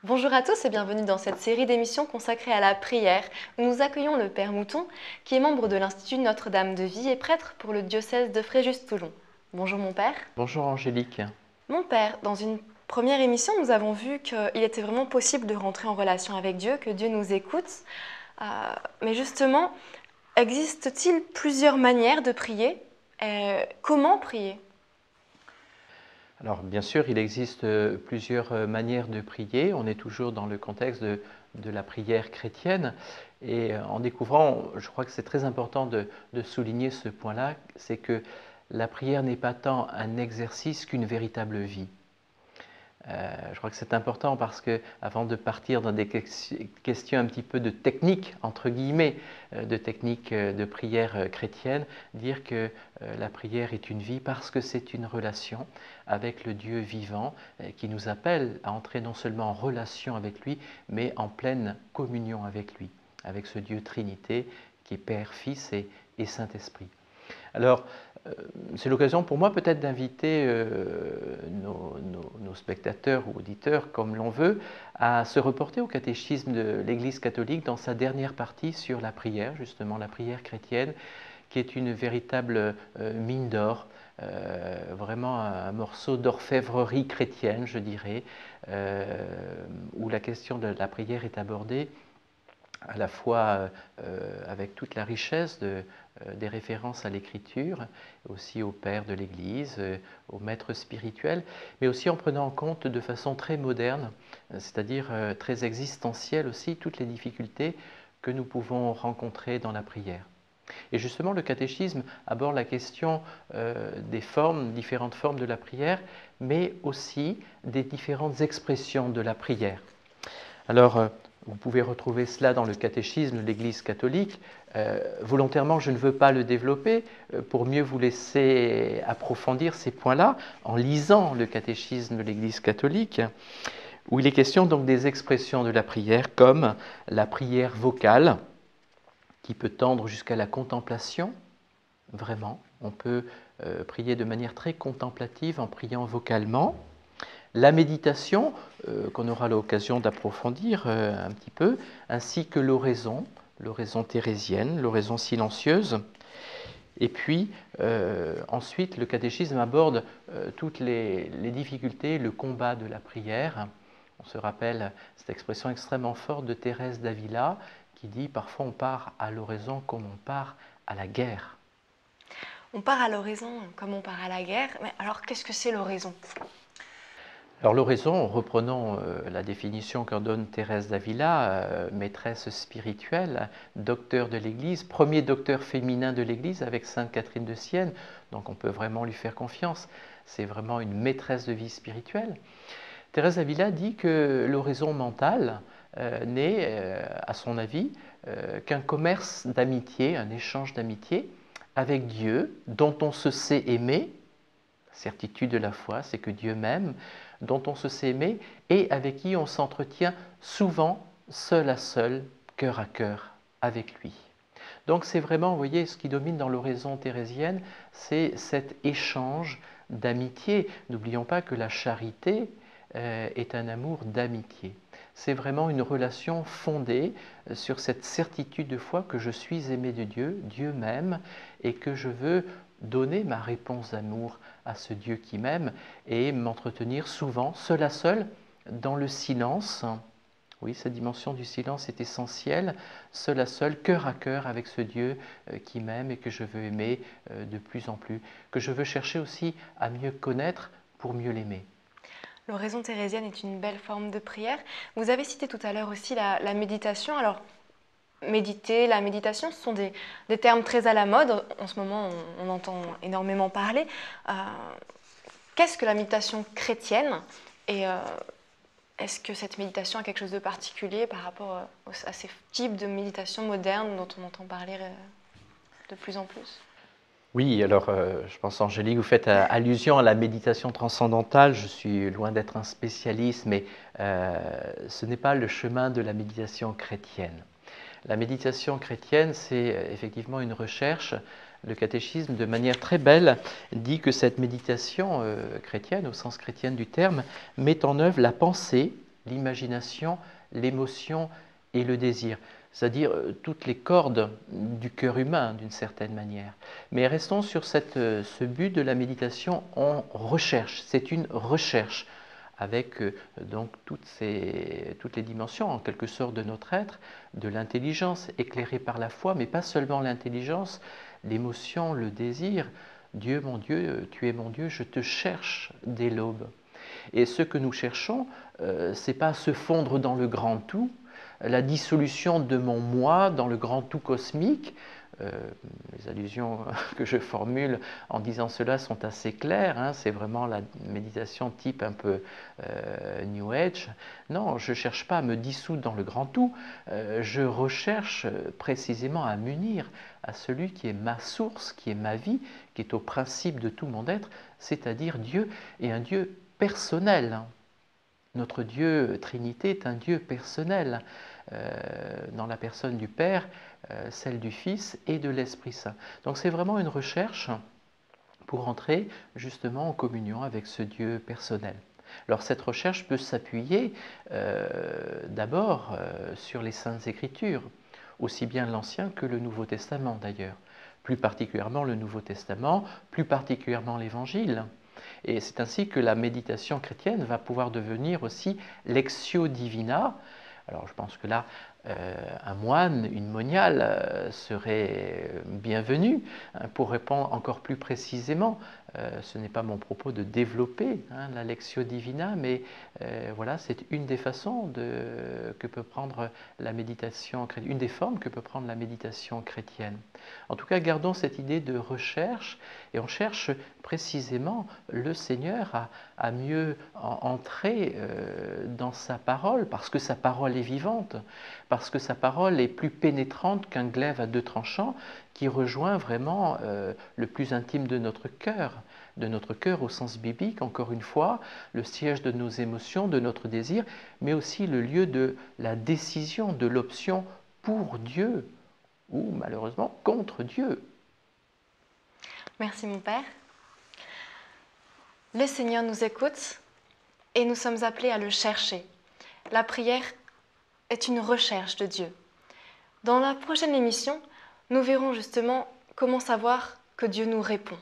Bonjour à tous et bienvenue dans cette série d'émissions consacrée à la prière. Nous accueillons le Père Mouton, qui est membre de l'Institut Notre-Dame de Vie et prêtre pour le diocèse de Fréjus-Toulon. Bonjour mon Père. Bonjour Angélique. Mon Père, dans une première émission, nous avons vu qu'il était vraiment possible de rentrer en relation avec Dieu, que Dieu nous écoute. Mais justement, existe-t-il plusieurs manières de prier? Comment prier? Alors bien sûr, il existe plusieurs manières de prier. On est toujours dans le contexte de la prière chrétienne. Et en découvrant, je crois que c'est très important de souligner ce point-là, c'est que la prière n'est pas tant un exercice qu'une véritable vie. Je crois que c'est important parce que, avant de partir dans des questions un petit peu de technique, entre guillemets, de technique de prière chrétienne, dire que la prière est une vie parce que c'est une relation avec le Dieu vivant qui nous appelle à entrer non seulement en relation avec lui, mais en pleine communion avec lui, avec ce Dieu Trinité qui est Père, Fils et Saint-Esprit. Alors, c'est l'occasion pour moi peut-être d'inviter nos spectateurs ou auditeurs, comme l'on veut, à se reporter au catéchisme de l'Église catholique dans sa dernière partie sur la prière, justement la prière chrétienne, qui est une véritable mine d'or, vraiment un morceau d'orfèvrerie chrétienne, je dirais, où la question de la prière est abordée à la fois avec toute la richesse des références à l'Écriture, aussi au Père de l'Église, au maître spirituel, mais aussi en prenant en compte de façon très moderne, c'est-à-dire très existentielle aussi, toutes les difficultés que nous pouvons rencontrer dans la prière. Et justement, le catéchisme aborde la question des formes, différentes formes de la prière, mais aussi des différentes expressions de la prière. Alors, vous pouvez retrouver cela dans le catéchisme de l'Église catholique. Volontairement, je ne veux pas le développer pour mieux vous laisser approfondir ces points-là en lisant le catéchisme de l'Église catholique, où il est question donc des expressions de la prière comme la prière vocale, qui peut tendre jusqu'à la contemplation. Vraiment, on peut prier de manière très contemplative en priant vocalement. La méditation, qu'on aura l'occasion d'approfondir un petit peu, ainsi que l'oraison thérésienne, l'oraison silencieuse. Et puis, ensuite, le catéchisme aborde toutes les difficultés, le combat de la prière. On se rappelle cette expression extrêmement forte de Thérèse d'Avila qui dit « Parfois on part à l'oraison comme on part à la guerre ». On part à l'oraison comme on part à la guerre, mais alors qu'est-ce que c'est l'oraison? Alors l'oraison, reprenons la définition qu'en donne Thérèse d'Avila, maîtresse spirituelle, docteur de l'Église, premier docteur féminin de l'Église avec Sainte Catherine de Sienne, donc on peut vraiment lui faire confiance, c'est vraiment une maîtresse de vie spirituelle. Thérèse d'Avila dit que l'oraison mentale n'est, à son avis, qu'un commerce d'amitié, un échange d'amitié avec Dieu, dont on se sait aimer. Certitude de la foi, c'est que Dieu m'aime, dont on se sait aimer et avec qui on s'entretient souvent seul à seul, cœur à cœur avec lui. Donc c'est vraiment, vous voyez, ce qui domine dans l'oraison thérésienne, c'est cet échange d'amitié. N'oublions pas que la charité est un amour d'amitié. C'est vraiment une relation fondée sur cette certitude de foi que je suis aimé de Dieu, Dieu m'aime, et que je veux donner ma réponse d'amour à ce Dieu qui m'aime et m'entretenir souvent, seul à seul, dans le silence. Oui, cette dimension du silence est essentielle, seul à seul, cœur à cœur avec ce Dieu qui m'aime et que je veux aimer de plus en plus, que je veux chercher aussi à mieux connaître pour mieux l'aimer. L'oraison thérésienne est une belle forme de prière. Vous avez cité tout à l'heure aussi la méditation. Alors, méditer, la méditation, ce sont des termes très à la mode. En ce moment, on entend énormément parler. Qu'est-ce que la méditation chrétienne? Et est-ce que cette méditation a quelque chose de particulier par rapport à ces types de méditation modernes dont on entend parler de plus en plus? Oui, alors je pense, Angélique, vous faites allusion à la méditation transcendantale. Je suis loin d'être un spécialiste, mais ce n'est pas le chemin de la méditation chrétienne. La méditation chrétienne, c'est effectivement une recherche. Le catéchisme, de manière très belle, dit que cette méditation chrétienne, au sens chrétien du terme, met en œuvre la pensée, l'imagination, l'émotion et le désir, c'est-à-dire toutes les cordes du cœur humain d'une certaine manière. Mais restons sur ce but de la méditation en recherche, c'est une recherche avec donc toutes les dimensions en quelque sorte de notre être, de l'intelligence éclairée par la foi, mais pas seulement l'intelligence, l'émotion, le désir. Dieu, mon Dieu, tu es mon Dieu, je te cherche dès l'aube. Et ce que nous cherchons, ce n'est pas se fondre dans le grand tout, la dissolution de mon moi dans le grand tout cosmique. Les allusions que je formule en disant cela sont assez claires, hein, c'est vraiment la méditation type un peu New Age. Non, je ne cherche pas à me dissoudre dans le grand tout, je recherche précisément à m'unir à celui qui est ma source, qui est ma vie, qui est au principe de tout mon être, c'est-à-dire Dieu, et un Dieu personnel. Notre Dieu Trinité est un Dieu personnel, dans la personne du Père, celle du Fils et de l'Esprit Saint. Donc c'est vraiment une recherche pour entrer justement en communion avec ce Dieu personnel. Alors cette recherche peut s'appuyer d'abord sur les Saintes Écritures, aussi bien l'Ancien que le Nouveau Testament d'ailleurs, plus particulièrement le Nouveau Testament, plus particulièrement l'Évangile. Et c'est ainsi que la méditation chrétienne va pouvoir devenir aussi lectio divina. Alors je pense que là, un moine, une moniale serait bienvenu pour répondre encore plus précisément. Ce n'est pas mon propos de développer la lectio divina, mais voilà, c'est une des façons que peut prendre la méditation chrétienne, une des formes que peut prendre la méditation chrétienne. En tout cas, gardons cette idée de recherche et on cherche précisément le Seigneur à mieux entrer dans sa parole, parce que sa parole est vivante, parce que sa parole est plus pénétrante qu'un glaive à deux tranchants qui rejoint vraiment le plus intime de notre cœur au sens biblique, encore une fois, le siège de nos émotions, de notre désir, mais aussi le lieu de la décision, de l'option pour Dieu ou malheureusement contre Dieu. Merci mon Père. Le Seigneur nous écoute et nous sommes appelés à le chercher. La prière est une recherche de Dieu. Dans la prochaine émission, nous verrons justement comment savoir que Dieu nous répond.